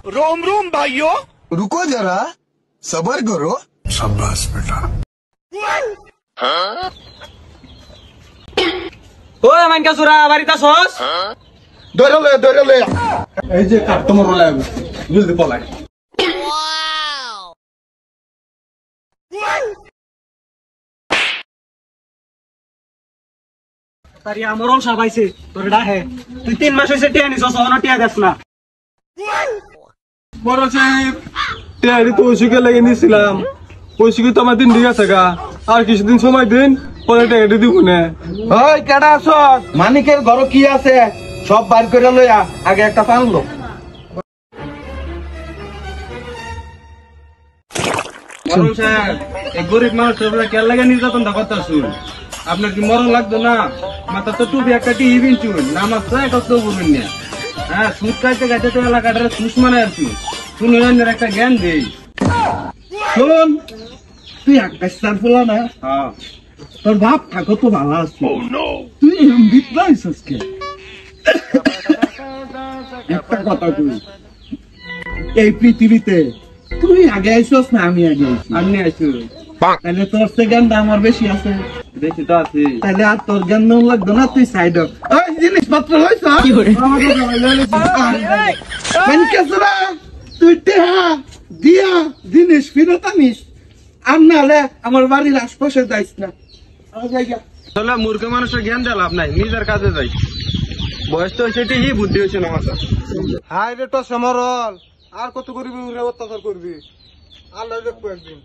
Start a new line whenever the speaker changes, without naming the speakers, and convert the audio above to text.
रोम रोम भाइयों,
रुको जरा सबर करो। शाबाश बेटा।
ওই মানকা সুরা বাড়িতে আসস
ধরে লে এই যে কাস্টমার হলো জলদি পলাই।
তারি আমরল সাবাইছে তোর ডাহে তুই 3 মাস হইছে টিয়া নিছস অন টিয়া দেস না
বড় সাহেব টিয়ারি তো ওইসুকে লেগে নিয়েছিলাম ওইসুকে তো আমার দিন ঠিক আছে গা আর কিছুদিন সময় দিন পরে টিয়ারি দিব না।
ওই কেডা আসস মানিকের ঘর কি আছে সব বার করে লইয়া আগে একটা পান লো।
বড় সাহেব এই গরিব মানুষের কে লাগে নির্যাতন করতে শুন আপনার কি মরণ লাগতো না মাথা তো টুপি একটা টিভি বিনছুন নামাজ তো একটা তো বলবেন না। হ্যাঁ সুদ খাইতে খাইতে তো এলাকাটারে সুস মানে আর কি শুনে একটা জ্ঞান দেই
শোন তুই আকাশার ফুলা না
হ্যাঁ
তোর বাপ ঠাকুর তো ভালো আছে তুই এমবিট লাইছিস কে একটা কথা তুই এই পৃথিবীতে তুই আগে আইছস না আমি আগে আইছি?
আপনি আইসু
তাহলে তোর সেকেন্ডটা আমার বেশি আছে
বেশি তো আছে
তাহলে আর তোর জ্ঞান লাগতো না তুই সাইড ওই জিনিসপত্র লইছ তুই টেহা দিয়া জিনিস ফিরত আনিস আর নাহলে আমার বাড়ির আশপাশে যাইস না
তাহলে মূর্খ মানুষের জ্ঞান দেয় লাভ নাই নিজের কাজে যাই বয়স তো হয়েছে ঠিকই বুদ্ধি হয়েছে না আমার
হাই রে তো সমরল আর কত করবি অত্যাচার করবি আল্লাহ দেখবো একদিন।